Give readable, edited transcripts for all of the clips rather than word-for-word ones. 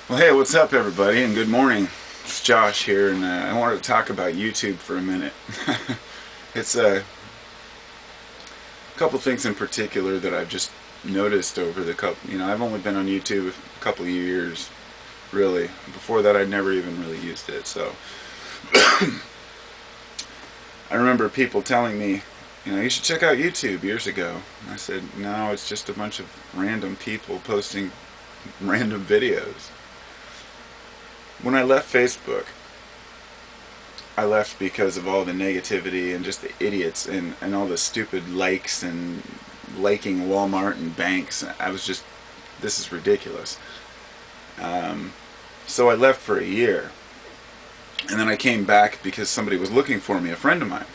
Well, hey, what's up, everybody, and good morning. It's Josh here, and I wanted to talk about YouTube for a minute. It's a couple things in particular that I've just noticed over the couple. I've only been on YouTube a couple of years, really. Before that, I'd never even really used it. So I remember people telling me, you should check out YouTube years ago. I said, no, it's just a bunch of random people posting random videos. When I left Facebook, I left because of all the negativity and just the idiots and all the stupid likes and liking Walmart and banks. I was just, this is ridiculous. So I left for a year. And then I came back because somebody was looking for me, a friend of mine.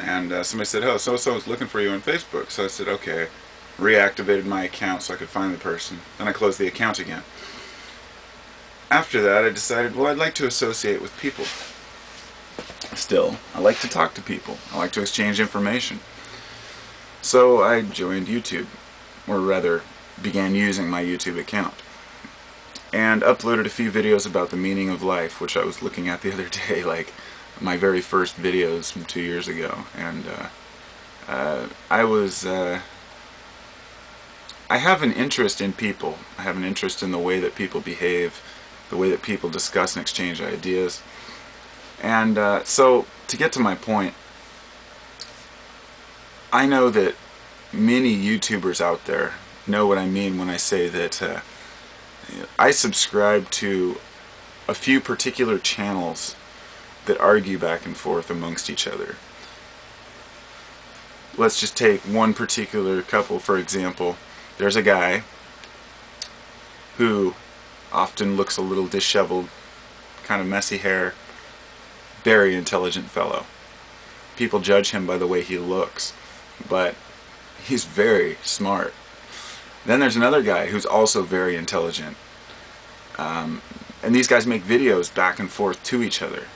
And somebody said, oh, so-and-so is looking for you on Facebook. So I said, okay. Reactivated my account so I could find the person. Then I closed the account again. After that, I decided, well, I'd like to associate with people. Still, I like to talk to people. I like to exchange information. So I joined YouTube, or rather, began using my YouTube account, and uploaded a few videos about the meaning of life, which I was looking at the other day, like my very first videos from 2 years ago. And I have an interest in people. I have an interest in the way that people behave, the way that people discuss and exchange ideas. And so, to get to my point, I know that many YouTubers out there know what I mean when I say that I subscribe to a few particular channels that argue back and forth amongst each other. Let's just take one particular couple, for example. There's a guy who often looks a little disheveled, kind of messy hair, very intelligent fellow. People judge him by the way he looks, but he's very smart. Then there's another guy who's also very intelligent. And these guys make videos back and forth to each other.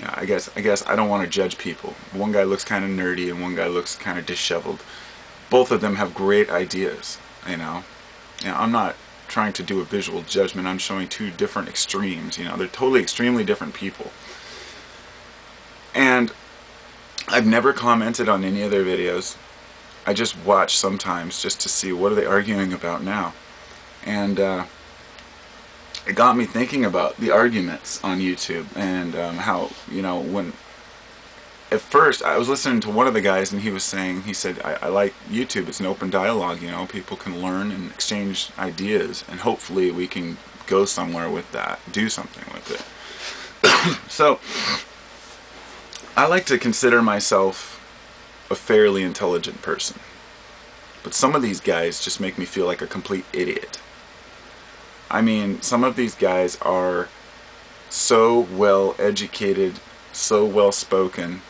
I guess I don't want to judge people. One guy looks kind of nerdy and one guy looks kind of disheveled. Both of them have great ideas, I'm not trying to do a visual judgment. I'm showing two different extremes. They're totally extremely different people. And I've never commented on any of their videos. I just watch sometimes just to see what are they arguing about now. And it got me thinking about the arguments on YouTube and how, when at first I was listening to one of the guys and he said, I like YouTube, it's an open dialogue, people can learn and exchange ideas and hopefully we can go somewhere with that, do something with it. So, I like to consider myself a fairly intelligent person. But some of these guys just make me feel like a complete idiot. I mean, some of these guys are so well educated, so well spoken,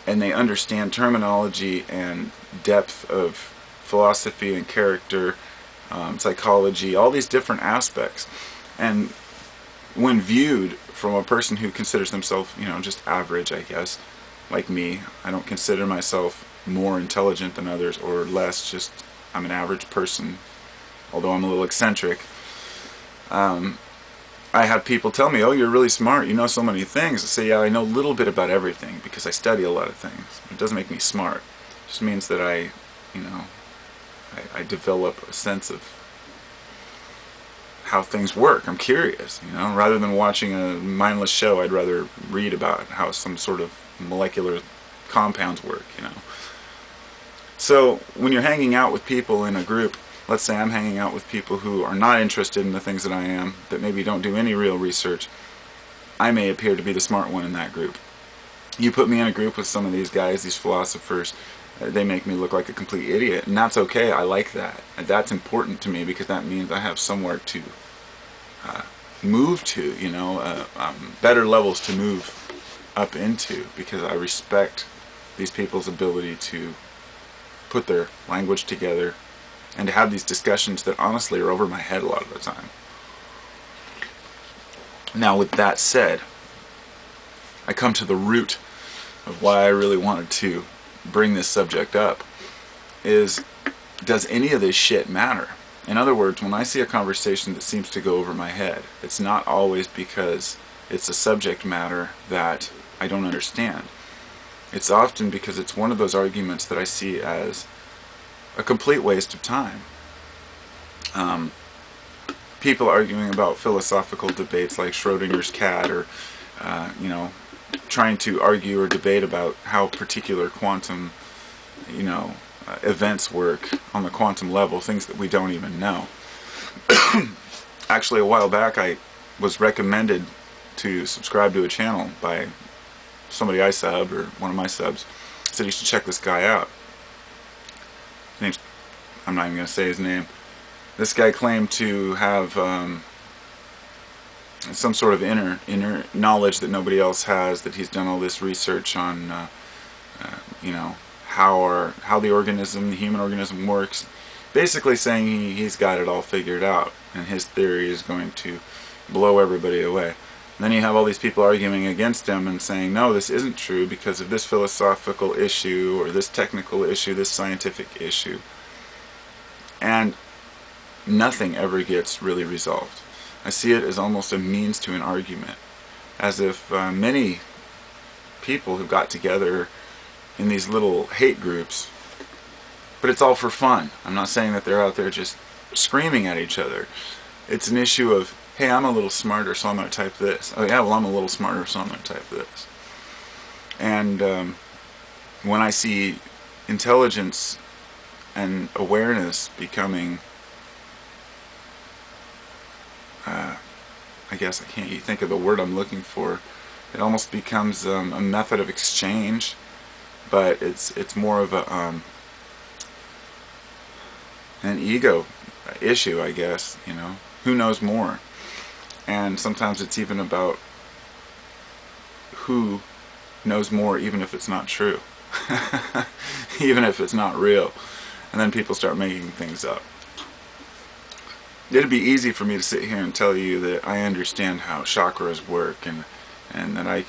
and they understand terminology and depth of philosophy and character, psychology, all these different aspects. And when viewed from a person who considers themselves, just average, I guess, like me, I don't consider myself more intelligent than others or less, just I'm an average person, although I'm a little eccentric. I have people tell me, oh, you're really smart, you know so many things. I say, yeah, I know a little bit about everything because I study a lot of things. It doesn't make me smart. It just means that I develop a sense of how things work. I'm curious, rather than watching a mindless show, I'd rather read about how some sort of molecular compounds work, So, when you're hanging out with people in a group, let's say I'm hanging out with people who are not interested in the things that I am, that maybe don't do any real research, I may appear to be the smart one in that group. You put me in a group with some of these guys, these philosophers, they make me look like a complete idiot, and that's okay. I like that. And that's important to me because that means I have somewhere to move to, better levels to move up into, because I respect these people's ability to put their language together and to have these discussions that honestly are over my head a lot of the time. Now, with that said, I come to the root of why I really wanted to bring this subject up, is, does any of this shit matter? In other words, when I see a conversation that seems to go over my head, it's not always because it's a subject matter that I don't understand. It's often because it's one of those arguments that I see as a complete waste of time. People arguing about philosophical debates like Schrodinger's cat, or trying to argue or debate about how particular quantum events work on the quantum level, things that we don't even know. Actually, a while back I was recommended to subscribe to a channel by somebody I subbed, or one of my subs said you should check this guy out. I'm not even going to say his name. This guy claimed to have some sort of inner knowledge that nobody else has, that he's done all this research on how the human organism works, basically saying he's got it all figured out, and his theory is going to blow everybody away. And then you have all these people arguing against him and saying, no, this isn't true because of this philosophical issue, or this technical issue, this scientific issue. And nothing ever gets really resolved. I see it as almost a means to an argument, as if many people who got together in these little hate groups, but it's all for fun. I'm not saying that they're out there just screaming at each other. It's an issue of, hey, I'm a little smarter, so I'm going to type this. Oh yeah, well, I'm a little smarter, so I'm going to type this. And when I see intelligence and awareness becoming, I guess I can't think of the word I'm looking for, it almost becomes a method of exchange, but it's more of a an ego issue, I guess. Who knows more? And sometimes it's even about who knows more, even if it's not true, even if it's not real. And then people start making things up. It'd be easy for me to sit here and tell you that I understand how chakras work, and that I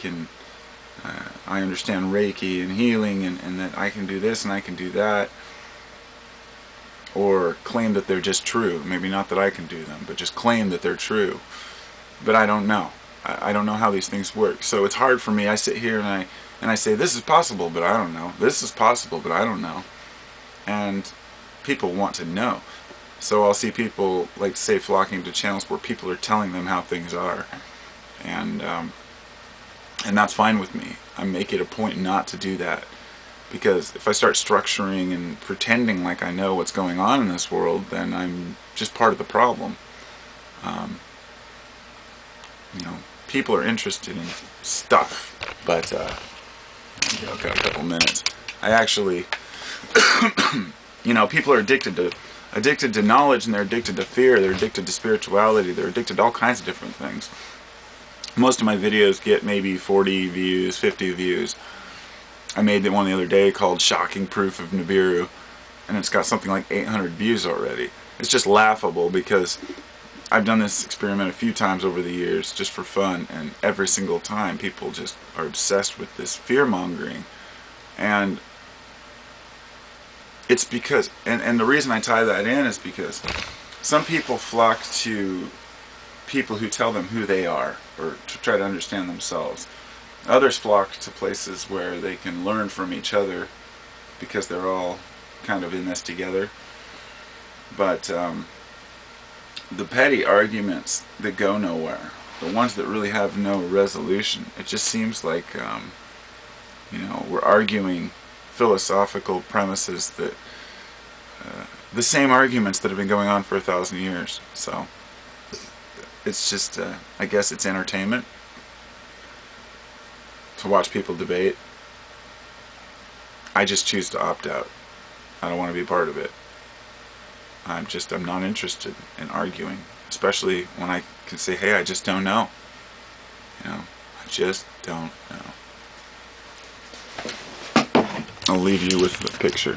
understand Reiki and healing, and that I can do this and I can do that, or claim that they're just true. Maybe not that I can do them, but just claim that they're true. But I don't know. I don't know how these things work. So it's hard for me. I sit here and I say, this is possible, but I don't know. This is possible, but I don't know. And people want to know. So I'll see people, like, say, flocking to channels where people are telling them how things are. And that's fine with me. I make it a point not to do that. Because if I start structuring and pretending like I know what's going on in this world, then I'm just part of the problem. People are interested in stuff, but I've got a couple minutes. I actually, people are addicted to knowledge, and they're addicted to fear, they're addicted to spirituality, they're addicted to all kinds of different things. Most of my videos get maybe 40 views, 50 views. I made one the other day called Shocking Proof of Nibiru, and it's got something like 800 views already. It's just laughable because I've done this experiment a few times over the years just for fun, and every single time people just are obsessed with this fear-mongering. And it's because, and the reason I tie that in is because some people flock to people who tell them who they are, or to try to understand themselves. Others flock to places where they can learn from each other, because they're all kind of in this together. But the petty arguments that go nowhere, the ones that really have no resolution, it just seems like we're arguing philosophical premises that the same arguments that have been going on for 1,000 years. So it's just I guess it's entertainment to watch people debate. I just choose to opt out. I don't want to be a part of it. I'm not interested in arguing, especially when I can say, hey, I just don't know. I just don't know. I'll leave you with the picture.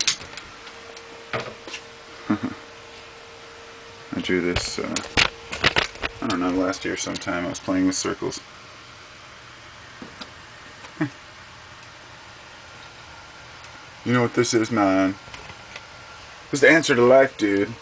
I drew this, I don't know, last year sometime. I was playing with circles. You know what this is, man? This is the answer to life, dude.